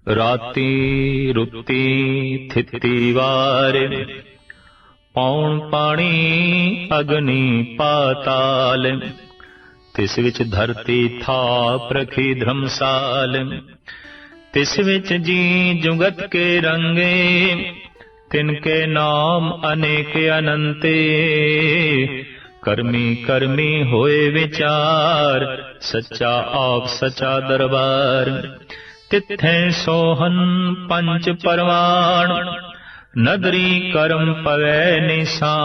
राती रुती थिति वारे, पौन पानी अग्नि पाताल, तिस विच धरती थाप रखी धर्मसाल, तिस विच जी जुगत के रंगे, तिनके नाम अनेक अनंते, करमी करमी होए विचार, सच्चा आप सच्चा दरबार, तिथे सोहन पंच परवान, नदरी करम पवै निशान,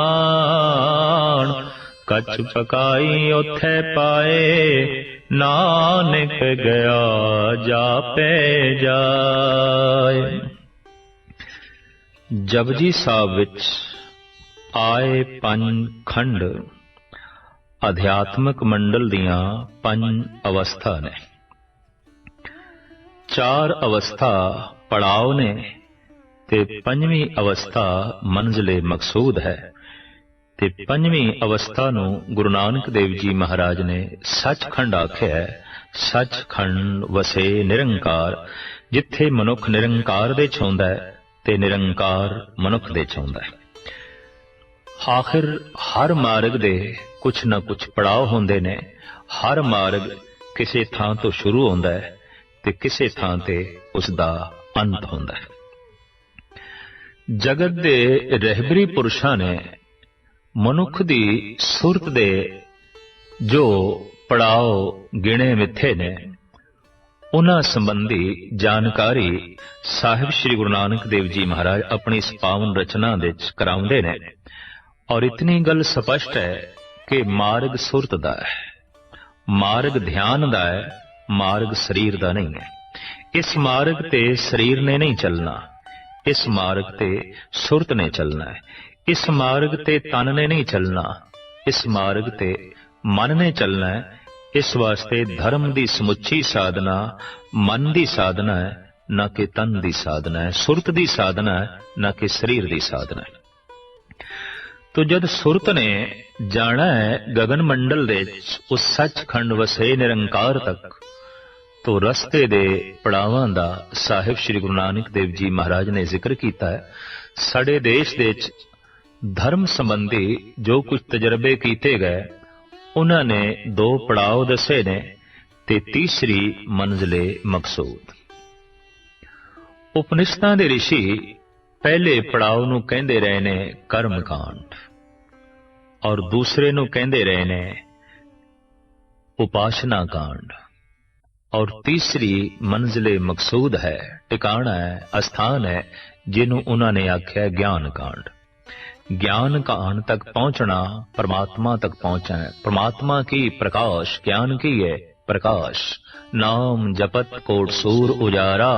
कछ पकाई ओथे पाए, नानक गया जापे जाए। जपजी साहब विच आए पंज खंड अध्यात्मक मंडल दियां पंज अवस्था ने। चार अवस्था पड़ाव ने ते पंजवीं अवस्था मंजिले मकसूद है। ते पंजवीं अवस्था नूं गुरु नानक देव जी महाराज ने सचखंड आख्या है। सचखंड वसे निरंकार, जिथे मनुख निरंकार दे छाउंदा है ते निरंकार मनुख दे छाउंदा है। आखिर हर मार्ग दे कुछ न कुछ पड़ाव होंदे ने। हर मार्ग किसी थां तो शुरू होंदा है ते किसी थां ते उसदा अंत होंदा है। जगत दे रहबरी पुरुषां ने मनुख दी सुरत दे जो पड़ाव गिणे मिथे ने, उन्हां संबंधी जानकारी साहिब श्री गुरु नानक देव जी महाराज अपनी इस पावन रचना दे कराउंदे ने। और इतनी गल स्पष्ट है कि मार्ग सुरत दा है, मार्ग ध्यान दा है, मार्ग शरीर दा नहीं है। इस मार्ग ते शरीर ने नहीं चलना, इस मार्ग ते सुरत ने चलना है। इस मार्ग ते तन ने नहीं चलना, इस मार्ग ते मन ने चलना है। इस वास्ते धर्म दी समुची साधना मन दी साधना है, न कि तन दी साधना है। सुरत दी साधना है, न कि शरीर दी साधना है। तो जद सुरत ने जाना है गगन मंडल दे उस सचखंड वसे निरंकार तक, तो रस्ते दे पड़ावां दा साहिब श्री गुरु नानक देव जी महाराज ने जिक्र कीता है। साडे देश दे धर्म संबंधी जो कुछ तजर्बे कीते गए, उन्होंने दो पड़ाव दसे ने ते तीसरी मंजिले मकसूद। उपनिषदां दे ऋषि पहले पड़ाव नूं कहंदे रहे ने कर्म कांड, और दूसरे नूं कहंदे रहे ने उपासना कांड, और तीसरी मंजिले मकसूद है, टिकाणा है, अस्थान है, जिन्हों उन्होंने आख्या ज्ञान कांड। ज्ञान कांड तक पहुंचना परमात्मा तक पहुंचना है। परमात्मा की प्रकाश, ज्ञान की है प्रकाश। नाम जपत कोट सूर उजारा,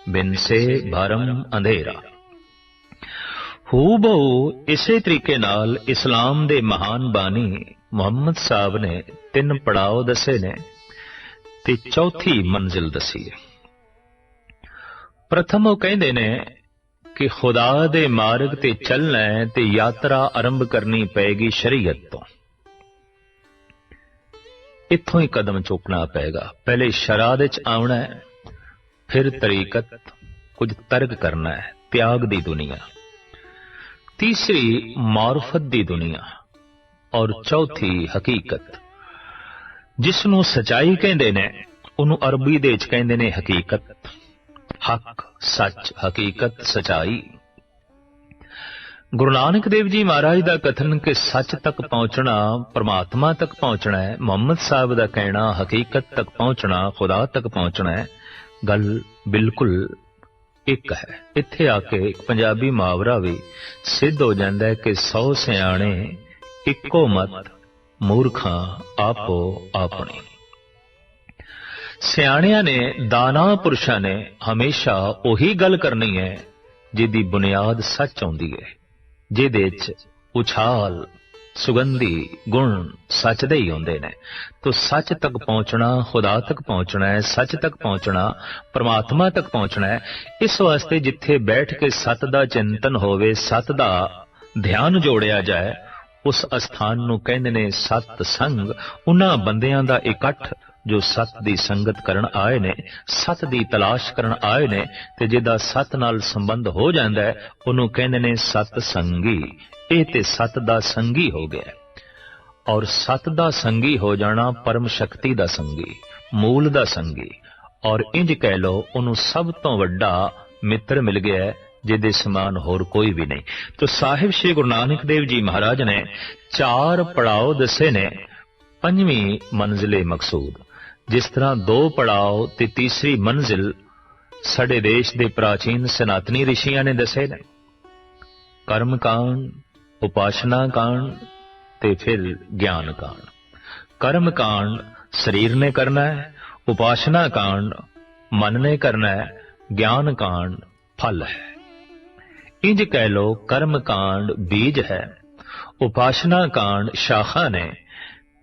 बिन से भरम अंधेरा। हूबहू इसे तरीके नाल इस्लाम दे महान बानी मुहम्मद साहब ने तीन पड़ाव दसे ने ते चौथी मंजिल दसी है। प्रथम वो कहंदे ने कि खुदा दे मार्ग ते चलना है ते यात्रा आरंभ करनी पेगी शरीयत तो। इत्थों ही कदम चुकना पेगा। पहले शरा दे च आउणा है, फिर तरीकत, कुछ तर्क करना है, त्याग दी दुनिया, तीसरी मारुफत दी दुनिया, और चौथी हकीकत, जिसनों सच्चाई कहंदे ने, उन्होंने अरबी दे च कहंदे ने हकीकत। हक, सच, हकीकत, सच्चाई। गुरु नानक देव जी महाराज का कथन कि सच तक पहुंचना परमात्मा तक पहुंचना है, मुहम्मद साहब का कहना हकीकत तक पहुंचना खुदा तक पहुंचना है, गल बिल्कुल एक है। इत्थे आके एक पंजाबी मुहावरा भी सिद्ध हो जाता है कि 100 सियाणे इक्को मत, मूर्खां आपो अपनी। सियाणियां ने, दाना पुरुषां ने हमेशा उही गल करनी है जिहदी बुनियाद सच होंदी है, जिहदे च उछाल, सुगंधी गुण सच दे ही होंदे ने। तो सच तक पहुंचना, खुदा तक पहुंचना है, सच तक पहुंचना, परमात्मा तक पहुंचना है। इस वास्ते जिथे बैठ के सत दा चिंतन होवे, सत दा ध्यान जोड़िया जाए, उस अस्थान नूं कहंदे ने सत संग। उन्हां बंदियां दा इकट्ठ जो सत दी संगत करन आए ने, सत दी तलाश करन आए ने, ते जिहदा सत नाल संबंध हो जांदा है उहनूं कहंदे ने सत संगी। इह ते सत दा संगी हो गया। और सत दा संगी हो जाना परम शक्ति दा संगी, मूल दा संगी, और इंज कह लो उहनूं सब तो वड्डा मित्र मिल गया है जिहदे समान होर कोई भी नहीं। तो साहिब श्री गुरु नानक देव जी महाराज ने 4 पड़ाव दसे ने, 5वीं मंजिले मकसूद। जिस तरह 2 पड़ाव ते तीसरी मंजिल साडे देश दे प्राचीन सनातनी ऋषियां ने दसे ने, कर्म कांड, उपासना कांड ते फिर ज्ञान कांड। कर्म कांड शरीर ने करना है, उपासना कांड मन ने करना है, ज्ञान कांड फल है। इंज कह लो कर्म कांड बीज है, उपासना कांड शाखा ने,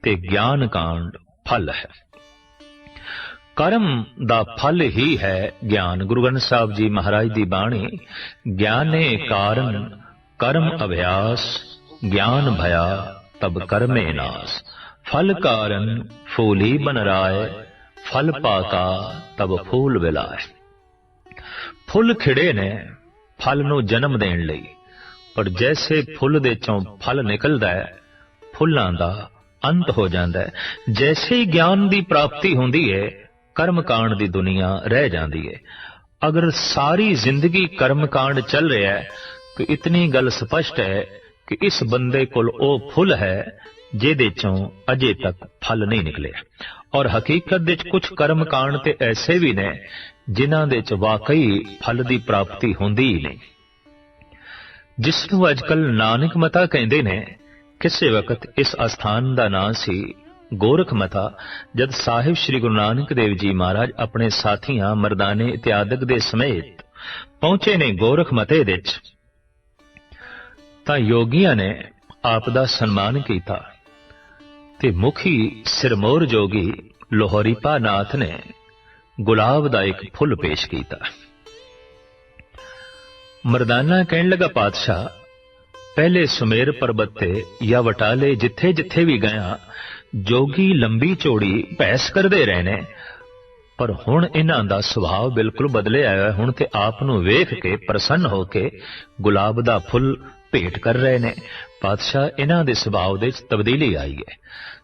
ते ज्ञान कांड फल है। कर्म दा फल ही है ज्ञान। गुरु ग्रंथ साहब जी महाराज दी बाणी, ज्ञाने कारण कर्म अभ्यास, ज्ञान भया तब कर्मे नास। फल कारण फूली बन राय, फल पाका तब फूल विलाय। फुल खिड़े ने फल नूं जन्म देण लई, पर जैसे फुल दे चों फल निकलदा है, फुल्लां दा अंत हो जांदा है। जैसे ही ज्ञान दी प्राप्ति हुंदी है, कर्म कांड दी दुनिया रह जांदी है। अगर सारी जिंदगी कर्म कांड चल रहा है तो इतनी गल स्पष्ट है कि इस बंदे कोल ओ फुल है जिहदे चों अजे तक फल नहीं निकले। और हकीकत दे कुछ कर्म कांड ते ऐसे भी ने जिन्हां दे च वाकई फल दी प्राप्ति हुंदी ही नहीं। जिसनूं अजकल नानक मता कहंदे ने, किसी वक्त इस अस्थान दा नां सी गोरख मता। जद साहिब श्री गुरु नानक देव जी महाराज अपने साथियां मर्दाने इत्यादक दे समेत पहुंचे ने गोरख मते दे च, तां योगियां ने आप दा सन्मान कीता ते मुखी सिरमौर जोगी लोहरीपा नाथ ने गुलाब दा एक फुल पेश कीता। मर्दाना कहन लगा, पातशाह पहले सुमेर पर्वत ते या वटाले जिथे जिथे भी गया जोगी लंबी चौड़ी भैस करदे रहे ने, पर हुण इन्हां दा सुभाव बिल्कुल बदले आया। हुण ते आप नूं वेख के प्रसन्न होके गुलाब दा फुल भेट कर रहे ने। पातशाह इन्हां दे सुभाव दे तब्दीली आई है।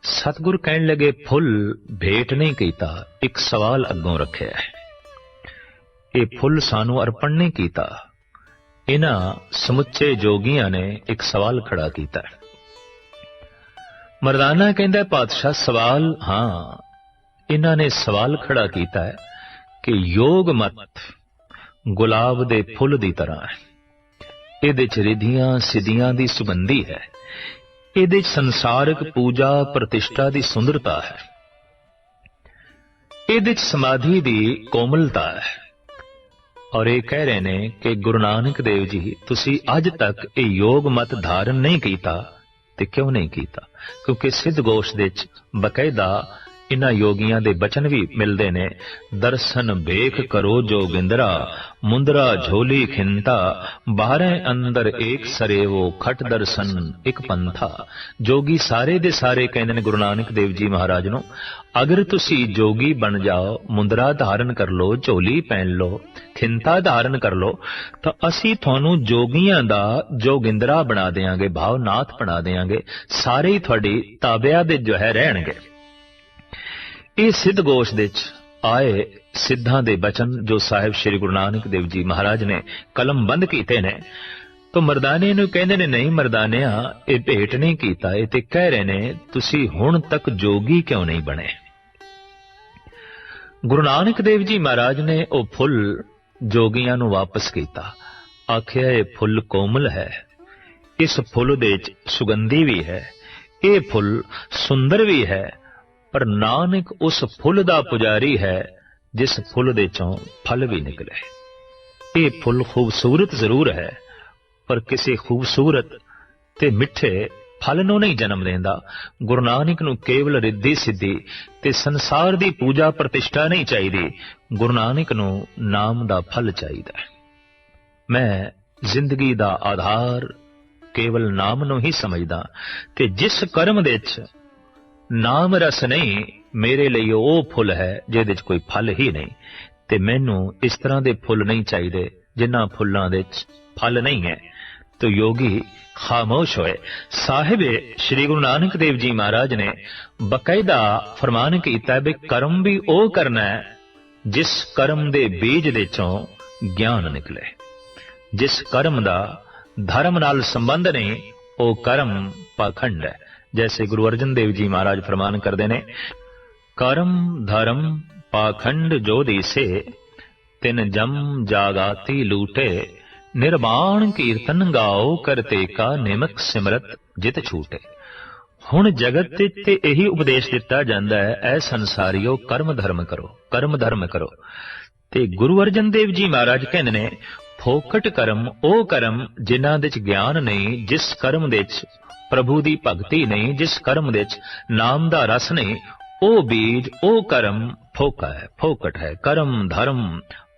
सतगुर कहन लगे, फुल भेट नहीं कीता, एक सवाल अग्गों रखिया है। ये फुल सानू अर्पण नहीं कीता। इन्हां समुचे जोगियां ने एक सवाल खड़ा कीता। मर्दाना कहंदा, पातशाह सवाल, हाँ इन्हां ने सवाल खड़ा कीता है कि योग मत गुलाब दे फुल दी तरह है। इहदे च रिधियां सिद्धियां दी सुगंधी है। इहदे च संसारिक पूजा प्रतिष्ठा दी सुंदरता है। इहदे च समाधि दी कोमलता है। और ये कह रहे ने कि गुरु नानक देव जी तुसी अज तक ये योग मत धारण नहीं कीता। ते क्यों नहीं कीता? क्योंकि सिद्ध गोश दे च बकायदा इन्हां योगियां दे बचन भी मिलदे ने। दर्शन भेख करो जोगिंदरा, मुंदरा झोली खिंता, 12 अंदर एक सरेवो, खट दर्शन एक पंथा। जोगी सारे दे सारे कहंदे ने गुरु नानक देव जी महाराज नूं, अगर तुसी जोगी बन जाओ, मुंदरा धारण कर लो, झोली पहन लो, खिंता धारण कर लो, तो असी थानू जोगियां दा जोगिंदरा बना देंगे, भावनाथ बना देंगे, सारे ही थोड़ी ताबिया दे जो है रहणगे। ये सिद्ध गोश दे आए सिद्धां दे बचन जो साहिब श्री गुरु नानक देव जी महाराज ने कलम बंद कीते ने। तो मर्दाने नूं कहंदे ने, नहीं मर्दानिया ये भेट नहीं कीता, ये ते कह रहे ने तुसी हुण तक जोगी क्यों नहीं बने। गुरु नानक देव जी महाराज ने वो फुल जोगियां नूं वापस कीता। आखिया ये फुल कोमल है, इस फुल दे च सुगंधी भी है, ये फुल सुंदर भी है, पर नानक उस फुल दा पुजारी है जिस फुल दे चों फल भी निकले। ये फुल खूबसूरत जरूर है, पर किसी खूबसूरत ते मिठे फल नूं नहीं जन्म देंदा। गुरु नानक नूं केवल रिद्धि सिद्धि ते संसार दी पूजा प्रतिष्ठा नहीं चाहिदी, गुरु नानक नूं नाम दा फल चाहिदा है। मैं जिंदगी दा आधार केवल नाम नूं ही समझदा, ते जिस कर्म दे च नाम रस नहीं ਮੇਰੇ ਲਈ ਉਹ ਫੁੱਲ ਹੈ ਜਿਹਦੇ 'ਚ ਕੋਈ ਫਲ ਹੀ ਨਹੀਂ, ਤੇ ਮੈਨੂੰ ਇਸ ਤਰ੍ਹਾਂ ਦੇ ਫੁੱਲ ਨਹੀਂ ਚਾਹੀਦੇ ਜਿਨ੍ਹਾਂ ਫੁੱਲਾਂ ਦੇ 'ਚ ਫਲ ਨਹੀਂ ਹੈ। तो योगी खामोश होए। साहिब श्री गुरु नानक देव जी महाराज ने बकायदा फरमान किया भी कर्म भी ओ करना है जिस कर्म दे बीज दे चों ज्ञान निकले। जिस कर्म दा धर्म नाल संबंध नहीं ओ कर्म पाखंड है। जैसे गुरु अर्जन देव जी महाराज फरमान करते ने, कर्म धर्म पाखंड जो दिसे तिन जम जागाती लूटे, निर्वाण कीर्तन गाओ करते का निमक सिमरत जित छूटे। हुण जगत ते यही उपदेश दिता जांदा है, ऐ संसारियो कर्म धर्म करो, कर्म धर्म करो। ते गुरु अर्जन देव जी महाराज कहंदे ने, फोकट कर्म ओ कर्म जिन्हां दे च ज्ञान नहीं, जिस कर्म दे च प्रभु दी भगती नहीं, जिस कर्म दे च नाम दा रस नहीं, ओ बीज ओ कर्म फोका है, फोकट है। कर्म धर्म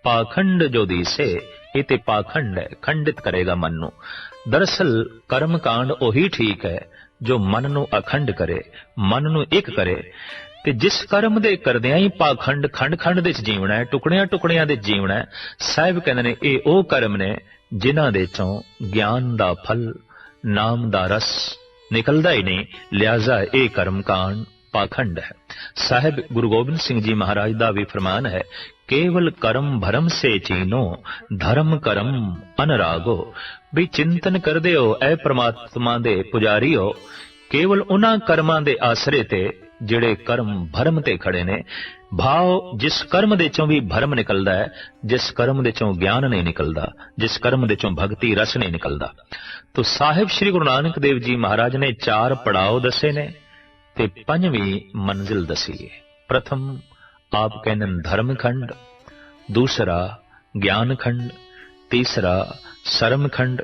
पाखंड जो दिसे, ये ते पाखंड है, खंडित करेगा मन नू। दरअसल कर्म कांड ओही ठीक है जो मन नू अखंड करे, मन नू एक करे। ते जिस कर्म दे करदियां ही पाखंड खंड खंड दे जीवना है, टुकड़ियां टुकड़ियां दे जीवना है, साहिब कहंदे ने ये ओ कर्म ने जिन्हां दे चों ज्ञान दा फल नाम दा रस निकलदा ही नहीं, लिहाजा ये कर्म कांड पाखंड है। साहिब गुरु गोबिंद सिंह जी महाराज दा भी फरमान है, केवल कर्म भरम से चीनो, धर्म कर्म अनरागो। भी चिंतन कर दे हो ऐ परमात्मा दे पुजारी हो, केवल उन्हां कर्मां दे आसरे ते जिहड़े कर्म भरम ते खड़े ने। भाव जिस कर्म दे चों भी भरम निकलदा है, जिस कर्म दे चों ज्ञान नहीं निकलदा, जिस कर्म दे चों भगती रस नहीं निकलदा। तो साहिब श्री गुरु नानक देव जी महाराज ने 4 पड़ाव दसे ने ते 5वीं मंजिल दसी है। प्रथम आप कहने धर्म खंड, दूसरा ज्ञान खंड, तीसरा सरम खंड,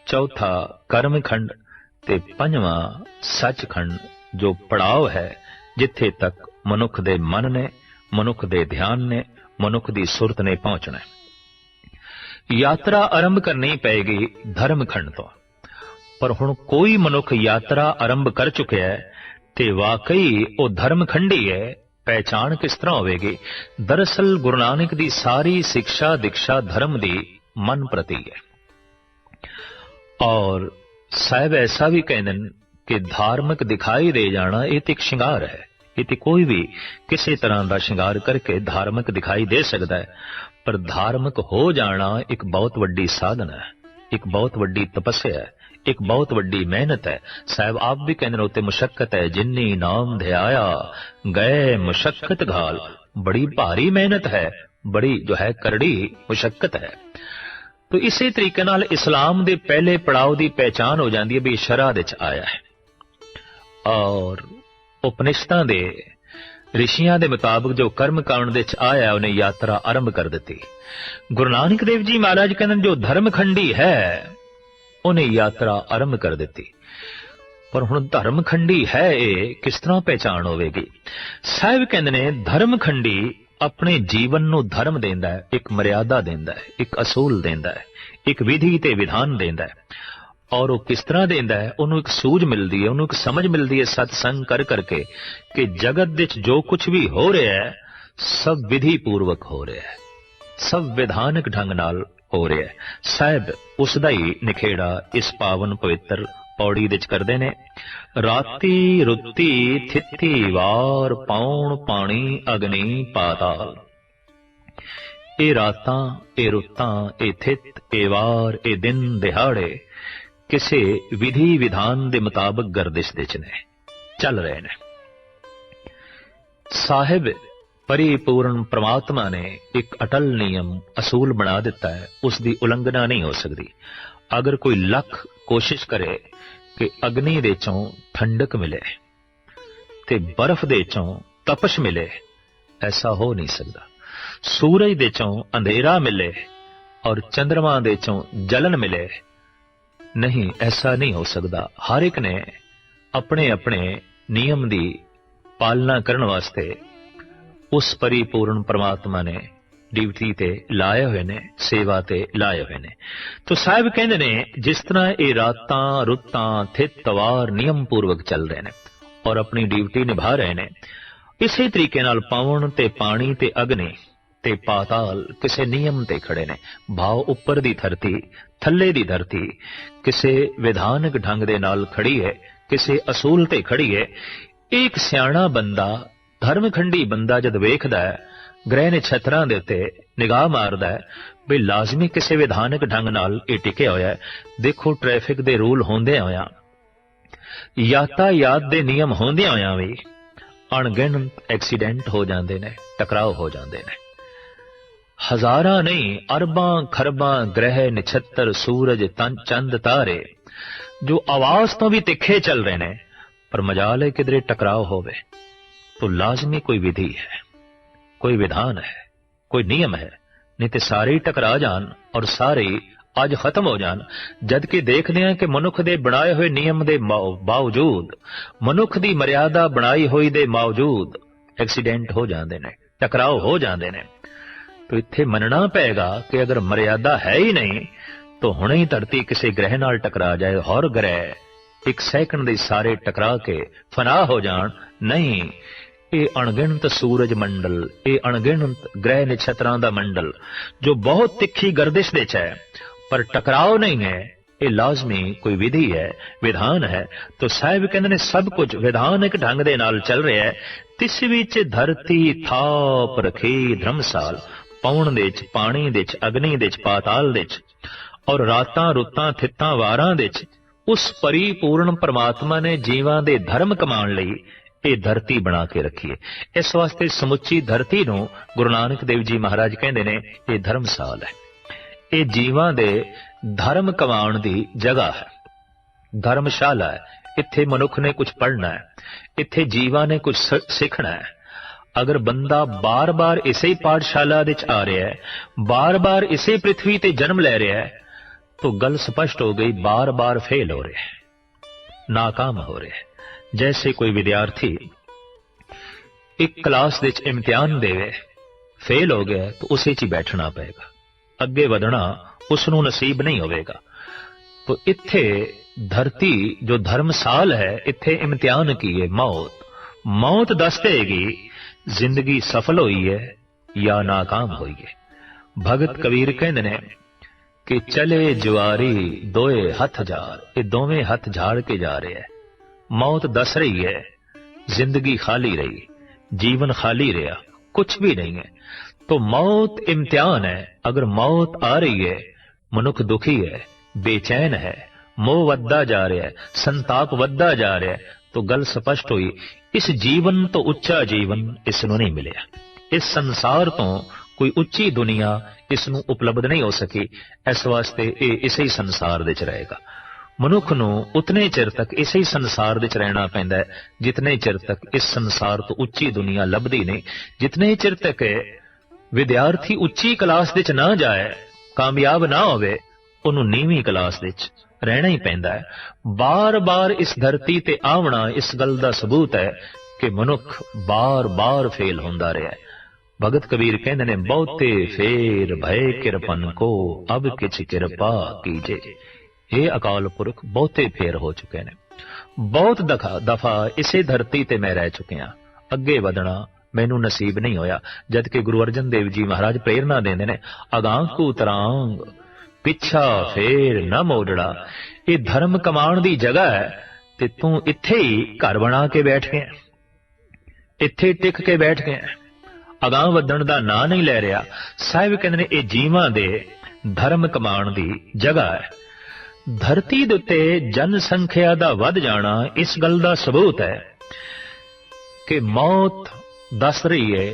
चौथा कर्म खंड ते 5वां सच खंड, जो पड़ाव है जिथे तक मनुख दे मन ने, मनुख दे ध्यान ने, मनुख दी सुरत ने पहुंचना है। यात्रा आरंभ करनी पेगी धर्म खंड तो, पर हुण कोई मनुख यात्रा आरंभ कर चुका है ते वाकई वो धर्म खंडी है, पहचान किस तरह होगी? दरअसल गुरु नानक दी सारी शिक्षा दीक्षा धर्म दी मन प्रति है। और साहिब ऐसा भी कहते हैं कि धार्मिक दिखाई दे जाना ये एक श्रृंगार है। ये कोई भी किसी तरह का श्रृंगार करके धार्मिक दिखाई दे सकता है, पर धार्मिक हो जाना एक बहुत वड्डी साधना है, एक बहुत वड्डी तपस्या है, एक बहुत वड्डी मेहनत है। साहब आप भी कहने होते मुशक्कत है, जिन्नी नाम ध्याया गए मुशक्कत घाल। बड़ी भारी मेहनत है, बड़ी जो है करड़ी मुशक्कत है। तो इसी तरीके नाल इस्लाम दे पहले पड़ाव की पहचान हो जाती है भी शरह दे च आया है। और उपनिषदां दे ऋषियां दे मुताबिक जो कर्म कांड दे च आया उन्हें यात्रा आरंभ कर दी। गुरु नानक देव जी महाराज कहते जो धर्म खंडी है उन्हें यात्रा आरंभ कर दी। पर हुण धर्म खंडी है ये किस तरह पहचान होगी? साहिब कहते ने धर्म खंडी अपने जीवन नू धर्म देंदा है, एक मर्यादा देंदा है, एक असूल देंदा है, एक विधि ते विधान देंदा है। और वो किस तरह देंदा है? उन्होंने एक सूझ मिलती है, उन्होंने एक समझ मिलती है सत्संग कर करके कि जगत विच जो कुछ भी हो रहा है सब विधि पूर्वक हो रहा है, सब विधानक ढंग नाल हो रहा है। साहिब उसदा ही निखेड़ा इस पावन पवित्र पौड़ी विच करदे ने। राती रुत्ती थिथी वार पौण पानी अग्नि पाताल। ए रातां ए रुत्तां ए थित ए वार ए दिन दिहाड़े किसी विधि विधान दे मुताबिक गर्दिश दे च ने चल रहे ने। साहिब परिपूर्ण परमात्मा ने एक अटल नियम असूल बना दिता है, उसकी उलंघना नहीं हो सकती। अगर कोई लख कोशिश करे कि अग्नि दे चों ठंडक मिले ते बर्फ दे चों तपश मिले, ऐसा हो नहीं सकता। सूरज दे चों अंधेरा मिले और चंद्रमा दे चों जलन मिले, नहीं, ऐसा नहीं हो सकता। हर एक ने अपने अपने नियम की पालना करने वास्ते उस परिपूर्ण परमात्मा ने ड्यूटी ते लाए हुए ने, सेवा ते लाए हुए ने। तो साहिब कहते ने जिस तरह ये रातां रुत्तां थित वार नियम पूर्वक चल रहे ने और अपनी ड्यूटी निभा रहे ने, इसे तरीके नाल पवन ते पानी ते अग्नि ते पाताल किसे नियम ते खड़े ने। भाव उपर दी धरती, थल्ले दी धरती किसे विधानक ढंग दे नाल खड़ी है, किसे असूल ते खड़ी है। एक सियाणा बंदा, धर्मखंडी बंदा जद वेखदा है, ग्रह नक्षत्रां दे उत्ते निगाह मारदा है भी लाजमी किसे विधानक ढंग नाल ये टिकिया होया है। देखो ट्रैफिक दे रूल होंदे होया, यातायात दे नियम होंदे होया भी अणगिणत एक्सीडेंट हो जाते ने, टकराव हो जाते ने। हजारां नहीं अरबां खरबां ग्रह नक्षत्र सूरज चंद तारे जो आवाज तो भी तिखे चल रहे ने, पर मजाल है किधरे टकराव होवे तो लाजमी कोई विधि है, कोई विधान है, कोई नियम है, नहीं तो सारे ही टकरा जान और सारे अज खत्म हो जान। जबकि देखते हैं कि मनुख दे बनाए हुए नियम दे बावजूद, मनुख दी मर्यादा बनाई हुई दे बावजूद एक्सीडेंट हो जाते ने, टकराव हो जाते ने। तो इत्थे मनना पेगा कि अगर मर्यादा है ही नहीं तो हुणे ही धरती किसी ग्रह नाल टकरा जाए और ग्रह एक सैकंड दे सारे टकरा के फना हो जान। नहीं, ये अणगिणत सूरज मंडल, ये अणगिणत ग्रह नक्षत्रां दा मंडल जो बहुत तिखी गर्दिश दे है पर टकराव नहीं है, ये लाजमी कोई विधि है, विधान है। तो साहिब कहंदे ने सब कुछ विधानक ढंग दे नाल चल रहा है। तिस विच धरती थाप रखी धर्मसाल, पवन दे च, पानी दे च, अग्नि दे च, पाताल दे च और रातां रुतां थित्तां वारां दे च उस परिपूर्ण परमात्मा ने जीवां दे धर्म कमाण लई ये धरती बना के रखी है। इस वास्ते समुची धरती नूं गुरु नानक देव जी महाराज कहंदे ने ये धर्मसाल है, ये जीवां दे धर्म कमाण दी जगह है, धर्मशाला है। इत्थे मनुख ने कुछ पढ़ना है, इत्थे जीवां ने कुछ सीखना है। अगर बंदा बार बार इसे पाठशाला विच आ रहा है, बार बार इसे पृथ्वी ते जन्म ले रहा है, तो गल स्पष्ट हो गई, बार बार फेल हो रहे हैं, नाकाम हो रहे हैं। जैसे कोई विद्यार्थी एक क्लास विच इम्तिहान देवे, फेल हो गया तो उसे च बैठना पएगा, अगे वधना उसनूं नसीब नहीं होवेगा। तो इत्थे धरती जो धर्मसाल है, इत्थे इम्तिहान की है मौत। मौत दस देगी जिंदगी सफल हुई है या नाकाम हुई है। भगत कबीर कहंदे ने कि चले जुआरी दोए हथ जार, ये दोवें हथ झाड़ के जा रहे हैं। मौत दस रही है, जिंदगी खाली रही, जीवन खाली रहा, कुछ भी नहीं है। तो मौत इम्तिहान है। अगर मौत आ रही है, मनुख दुखी है, बेचैन है, मोह वद्दा जा रहा है, संताप वद्दा जा रहा है, तो गल स्पष्ट हुई, इस जीवन तो उच्चा जीवन इसनूं नहीं मिलिया, इस संसार तो कोई उच्ची दुनिया इसनूं उपलब्ध नहीं हो सकी। इस वास्ते ये इसे ही संसार विच रहेगा। मनुख नूं उतने चिर तक इसे ही संसार विच रहना पैंदा है जितने चिर तक इस संसार तो उच्ची दुनिया लभदी नहीं। जितने चिर तक विद्यार्थी उच्ची क्लास विच ना जाए, कामयाब ना होवे, उन्हों नीवीं क्लास विच रहना ही पैंदा है। बार बार इस धरती ते आवना इस गल दा सबूत है कि मनुख बार बार फेल होंदा रहा है। भगत कबीर कहंदे ने बहुते फेर भय किरपन को अब किछ किरपा कीजे। हे अकाल पुरख, बहुते फेर हो चुके ने, बहुत दफा इसे धरती ते मैं रह चुके हाँ, अगे वधना मैनू नसीब नहीं होया। जबकि गुरु अर्जन देव जी महाराज प्रेरणा देंदे ने, अगां को तरांग पिछा फेर न मोड़ना। ये धर्म कमाण दी जगह है ते तू इत्थे ही घर बना के बैठ गया, इत्थे टिक के बैठ गया, अगां वधण दा ना नहीं ले रहा। साहिब कहंदे ने ये जीवां दे धर्म कमाण दी जगह है। धरती दे उत्ते जनसंख्या दा वध जाना इस गल दा सबूत है कि मौत दस रही है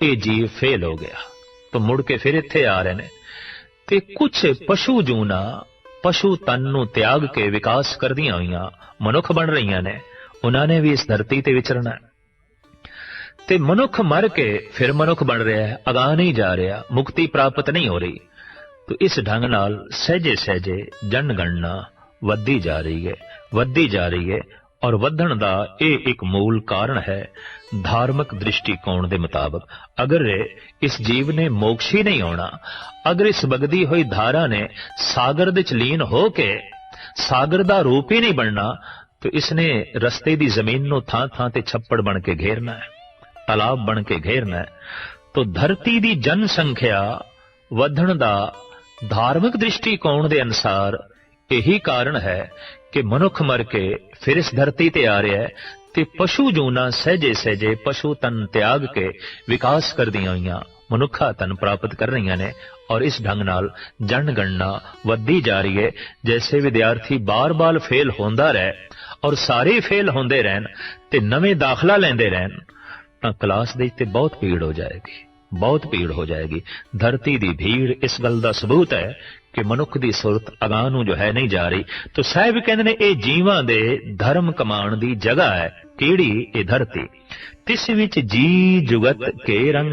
ये जीव फेल हो गया, तो मुड़ के फिर इत्थे आ रहे ने। ते कुछ पशु जूना पशु तन नूं त्याग के विकास करदियां होईयां मनुख बन रही ने, उन्होंने भी इस धरती ते विचरना है। ते मनुख मर के फिर मनुख बन रहा है, अगां नहीं जा रहा, मुक्ति प्राप्त नहीं हो रही। तो इस ढंग नाल सहजे सहजे जनगणना वधी जा रही है, वधी जा रही है। और वधण दा ये एक मूल कारण है धार्मिक दृष्टिकोण के मुताबिक। अगर इस जीव ने मोक्ष ही नहीं होना, अगर इस बगदी हुई धारा ने सागर विच लीन हो के सागर दा रूप ही नहीं बनना, तो इसने रस्ते दी जमीन नूं थां थां ते छप्पड़ बन के घेरना है। तालाब बन के घेरना है। तो धरती की जनसंख्या ਵਧਣ ਦਾ धार्मिक दृष्टिकोण के अनुसार यही कारण है कि मनुख मर के फिर इस धरती ते आ रहा है ते पशु जूना सहजे सहजे पशु तन त्याग के विकास करदियां होइयां मनुखा तन प्राप्त कर रही ने और इस ढंग नाल जनगणना वधी जा रही है। जैसे विद्यार्थी बार बार फेल होंदा रहे और सारे फेल होंदे रहन ते नवें दाखला लेंदे रहन तां क्लास दे ते बहुत भीड़ हो जाएगी, बहुत भीड़ हो जाएगी। धरती दी भीड़ इस गल का सबूत है कि मनुख की सुरत अगाह नूं जो है नहीं जा रही। तो साहिब कहंदे ने ये जीवां दे धर्म कमाण दी जगह है। किहड़ी? ये धरती। तिस विच जी जुगत के रंग,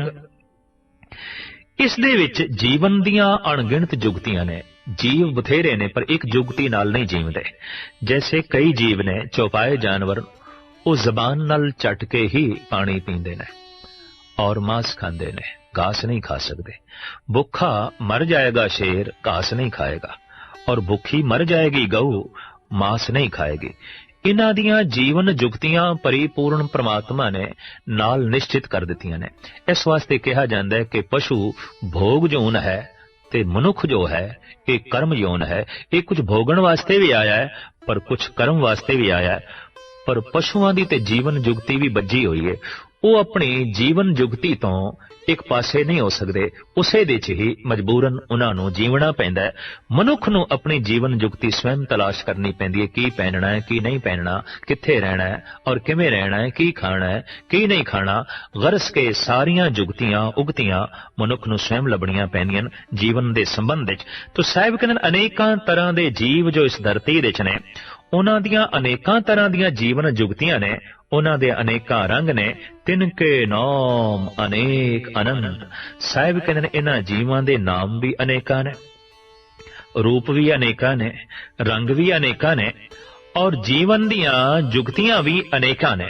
इस दे विच जीवन दियां अणगिणत जुगतियां ने। जीव बथेरे ने पर एक जुगती नाल नहीं जीवदे। जैसे कई जीव ने चौपाए जानवर वो जबान नाल चट के ही पानी पींदे ने और मांस खांदे ने, घास नहीं खा सकते। भुखा मर जाएगा शेर, घास नहीं खाएगा, और भुखी मर जाएगी गऊ, मांस नहीं खाएगी। इन्हां दियां जीवन जुगतियां परिपूर्ण परमात्मा ने नाल निश्चित कर दित्तियां ने। इस वास्ते कहा जाता है कि पशु भोग जोन है ते मनुख जो है ये कर्म योन है। ये कुछ भोगण वास्ते भी आया है पर कुछ कर्म वास्ते भी आया है। पर पशुआं दी ते जीवन जुगती भी बज्जी हुई है। वो अपनी जीवन जुगती तो एक पासे नहीं हो सकते, उसे दे च ही मजबूरन उन्हां नूं जीवना पैंदा है। मनुख नूं अपनी जीवन जुगती स्वयं तलाश करनी पैंदी है। की पहनना है, की नहीं पहनना, कित्थे रहना है और किवें रहना है, की खाना है, की नहीं खाना। गरस के सारियां जुगतियां उगतियां मनुख नूं स्वयं लभणियां पैंदियां जीवन दे संबंध विच। तो साहिब कहंदे अनेकां तरह दे जीव जो इस धरती दे च ने, उन्हां दियां अनेकां तरह दियां जीवन जुगतियां ने, उन्हां दे अनेकां रंग ने, तिनके नाम अनेक अनंत। साहिब कहंदे ने इन्हां जीवां दे नाम भी अनेकां ने, रूप भी अनेकां ने, रंग भी अनेकां ने और जीवन दियां जुगतियां भी अनेकां ने।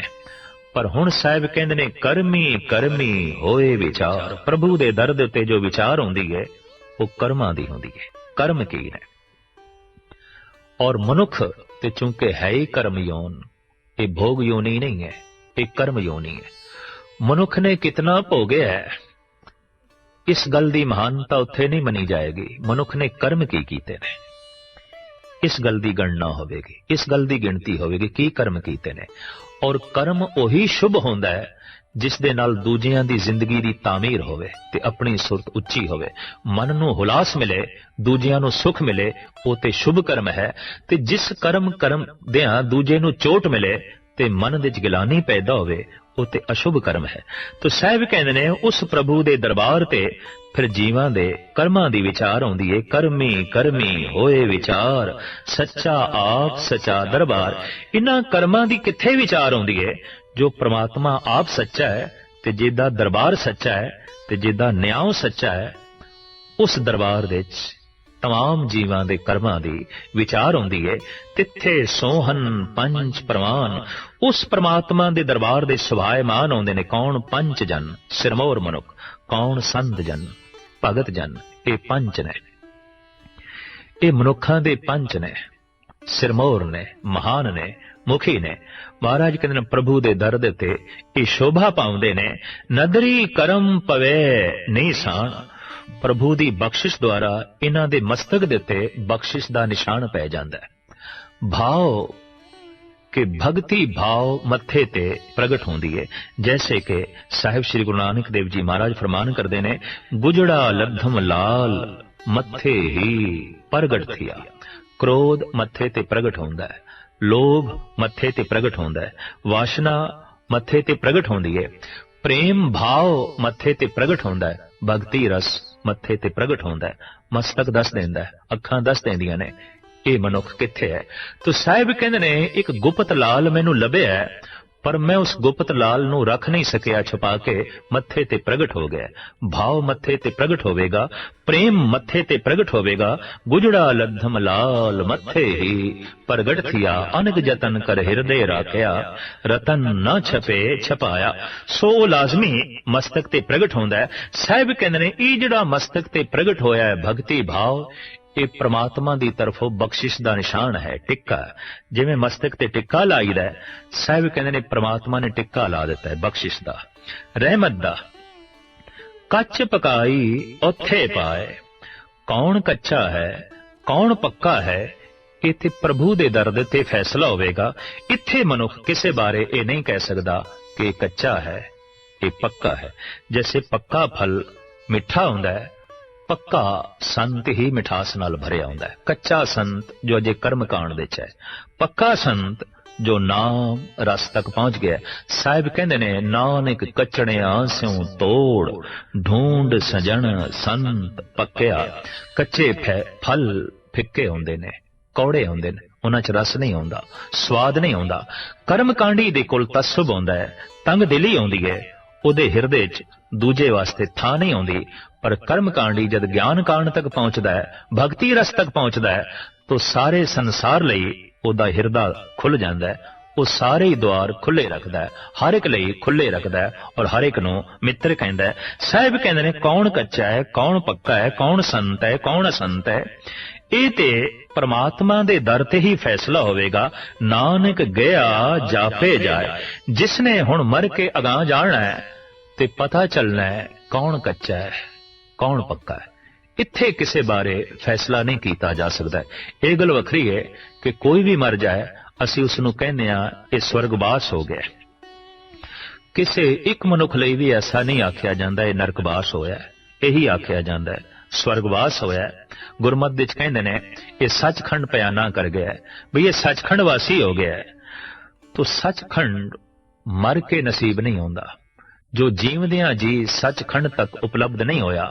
पर हुण साहिब कहंदे ने करमी करमी होए विचार। प्रभु दे दर दे उत्ते जो विचार हुंदी है वो कर्मां दी हुंदी है। कर्म की ने और मनुख ते चूंकि है ही कर्म योन, ये भोग योनी नहीं है, ये कर्म योनी है। मनुख ने कितना भोगया है इस गल की महानता उत्थे नहीं मनी जाएगी। मनुख ने कर्म की कीते ने, इस गल की गणना होगी, इस गल की गिनती होगी की कर्म कीते ने। और कर्म उही शुभ होंदा है जिस दे नाल दूजियां दी जिंदगी दी तामीर होवे ते अपनी सुरत उच्ची होवे, मन नूं हुलास मिले, दूजियां नूं सुख मिले, वो ते शुभ कर्म है। ते जिस कर्म देआं दूजे नूं चोट मिले ते मन दे च गिलानी पैदा होवे वो ते अशुभ कर्म है। तो साहिब कहंदे ने उस प्रभु दे दरबार ते फिर जीवां दे कर्मां दी विचार आउंदी है। करमी करमी होए विचार, सच्चा आप सच्चा दरबार। इन्हां कर्मां दी कित्थे विचार आउंदी है? जो परमात्मा आप सच्चा है ते जिहदा दरबार सच्चा है ते जिहदा न्याय सच्चा है, उस दरबार दे तमाम जीवां दे कर्मां दी विचार हुंदी है। तिथे सोहन पंच प्रमाण, उस परमात्मा दे दरबार दे सुभायमान होंदे ने। कौन? पंच जन, सिरमौर मनुख। कौन? संत जन, भगत जन। ये पंच ने, ये मनुखां दे पंच ने, सिरमौर ने, महान ने, मुखी ने। महाराज कहते प्रभु दे दर दे ते ये शोभा पाउंदे ने। नदरी करम पवे नहीं साण, प्रभु दी बख्शिश द्वारा इन्हां दे मस्तक दे ते बख्शिश दा निशान पै जांदा है। भाव के भगती भाव मत्थे ते प्रगट होंदी है। जैसे कि साहिब श्री गुरु नानक देव जी महाराज फरमान करदे ने, गुजड़ा लद्धम लाल मत्थे ही प्रगट थिया। क्रोध मत्थे ते प्रगट होंदा है, लोभ मत्थे ते प्रगट होंदा है, वासना मत्थे ते प्रगट होंदी है, प्रेम भाव मत्थे ते प्रगट होंदा है, भगती रस मत्थे ते प्रगट होंदा है। मस्तक दस देंदा है, अखां दस देंदियां ने ये मनुख कित्थे है। तो साहिब कहंदे ने एक गुप्त लाल मैनू लभ्या है, पर मैं उस गुप्त लाल नू रख नहीं सकिया छुपा के, मत्थे ते प्रगट हो गया। भाव मत्थे ते प्रगट होवेगा, प्रेम मत्थे ते प्रगट होवेगा। गुजड़ा लद्धम लाल मत्थे ही प्रगट थिया, अनग जतन कर हृदय राखया, रतन न छपे छपाया। सो लाजमी मस्तक ते प्रगट होंदा है। साहिब कहंदे ने ये जिहड़ा मस्तक ते प्रगट होया है भगती भाव, ये परमात्मा दी तरफों बख्शिश दा निशान है, टिक्का। जिवें मस्तक ते टिक्का लाईदा है, साहिब कहंदे ने परमात्मा ने टिक्का ला दिता है बख्शिश दा। रहमत दा कच पकाई उत्थे पाए। कौन कच्चा है कौन पक्का है, इत्थे प्रभु दे दर ते फैसला होवेगा। इत्थे मनुख किसे बारे ये नहीं कह सकता कि कच्चा है ये पक्का है। जैसे पक्का फल मिठा हुंदा है, पक्का संत ही मिठास नाल भरिया हुंदा है। कच्चा संत जो अजे कर्म कांड दे च है, पक्का संत जो नाम रस तक पहुंच गया। साहिब कहंदे ने नानक कचड़िया स्यों तोड़, ढूंढ सजन संत पक्या। कच्चे फल फिक्के हुंदे ने, कौड़े हुंदे ने, उन्हां च रस नहीं आउंदा, स्वाद नहीं आउंदा। कर्म कांडी दे कोल तसब हुंदा है, तंग दिली आउंदी है, उहदे हिरदे च दूजे वास्ते थां नहीं आउंदी। पर कर्म कांडी जद ज्ञान कांड तक पहुंचदा है, भगती रस तक पहुंचदा है, तो सारे संसार लई ਉਹਦਾ ਹਿਰਦਾ ਖੁੱਲ ਜਾਂਦਾ ਹੈ। ਉਹ ਸਾਰੇ ਹੀ ਦੁਆਰ ਖੁੱਲੇ ਰੱਖਦਾ ਹੈ, ਹਰ ਇੱਕ ਲਈ ਖੁੱਲੇ ਰੱਖਦਾ ਹੈ ਔਰ ਹਰ ਇੱਕ ਨੂੰ ਮਿੱਤਰ ਕਹਿੰਦਾ ਹੈ। ਸਾਹਿਬ ਕਹਿੰਦੇ ਨੇ ਕੌਣ ਕੱਚਾ ਹੈ ਕੌਣ ਪੱਕਾ ਹੈ, ਕੌਣ ਸੰਤ ਹੈ ਕੌਣ ਅਸੰਤ ਹੈ। ਇਹ ਤੇ परमात्मा दे दर ते ही फैसला होवेगा। नानक गया जापे जाए, जिसने हुण मर के अगां जाना है ते पता चलना है कौन कच्चा है कौन पक्का है। इत्थे किसे बारे फैसला नहीं किया जा सकता। यह गल वखरी है कि कोई भी मर जाए असी उसनूं कहने ये स्वर्गवास हो गया। किसे एक मनुख लई भी ऐसा नहीं आख्या जाता ये नरकवास होया, यही आख्या जाता है स्वर्गवास होया। गुरमत विच कहंदे ने ये सचखंड बयाना कर गया है, भी ये सचखंड वासी हो गया है। तो सचखंड मर के नसीब नहीं होंदा। जो जीवदियां जी सचखंड तक उपलब्ध नहीं होया,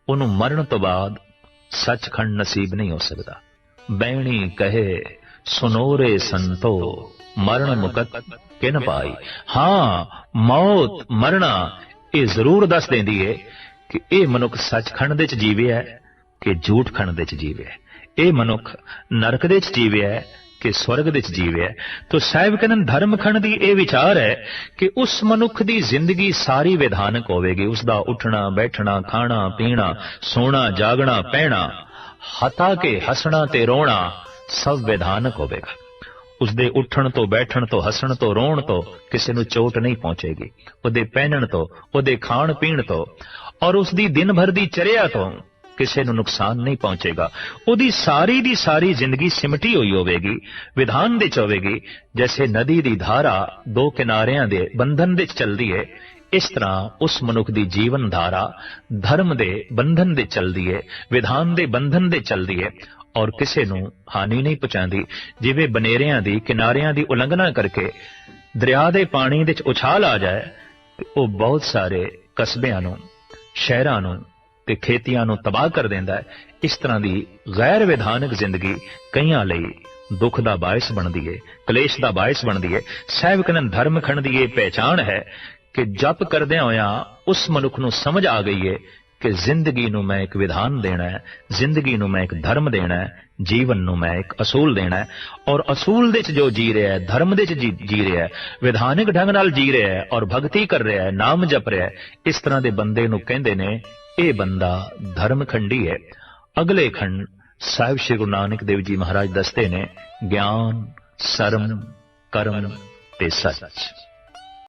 उन्हों मरण तो बाद सचखंड नसीब नहीं हो सकता। बैणी कहे सुनोरे संतो मरण मुकत किन पाई। हाँ, मौत मरना ये जरूर दस देंदी है कि यह मनुख सचखंड दे च जीवे है कि झूठ खंड दे च जीवे है। यह मनुख नरक दे च जीवे है कि स्वर्ग दे च जीवे है। तो साहिब कहन धर्म खंड दी यह विचार है कि उस मनुख दी जिंदगी सारी विधानक होवेगी। उसका उठना बैठना खाना पीना सोना जागना पैना हता के हसना ते रोना सब विधानक होवेगा। उसदे उठण तो बैठण तो हसण तो रोण तो किसी नूं चोट नहीं पहुंचेगी। उहदे पहनण तो उहदे खाण पीण तो और उसदी दिन भर दी चर्या तो किसी नूं नुकसान नहीं पहुंचेगा। उहदी सारी दी सारी जिंदगी सिमटी हुई होवेगी, विधान दे च होवेगी। जैसे नदी दी धारा दो किनारियां दे बंधन दे च चलदी है, इस तरह उस मनुख दी जीवन धारा धर्म दे बंधन दे चलदी है, विधान दे बंधन दे चलदी है और किसी नूं हानि नहीं पहुंचांदी। जिवें बनेरियां दी किनारियां दी उलंघना करके दरिया दे पानी दे च उछाल आ जाए, वो बहुत सारे कस्बियां नूं शहरां नूं ते खेतियां नूं तबाह कर देंदा है। इस तरह दी गैर विधानक जिंदगी कईयां लई दुख दा बायस बनदी है, कलेश दा बायस बनदी है। साहिब कहन धर्म खंड दी ये पहचान है कि जप करदे होया उस मनुख नूं समझ आ गई है कि जिंदगी नूं मैं एक विधान देना है, जिंदगी नूं मैं एक धर्म देना है, जीवन नूं मैं एक असूल देना है। और असूल दे च जो जी रहा है, धर्म दे च जी रहा है, विधानिक ढंग नाल जी रहा है और भगती कर रहा है, नाम जप रहा है, इस तरह दे बंदे नूं कहंदे ने ये बंदा धर्म खंडी है। अगले खंड साहिब श्री गुरु नानक देव जी महाराज दसते ने ज्ञान सरम कर्म ते सच।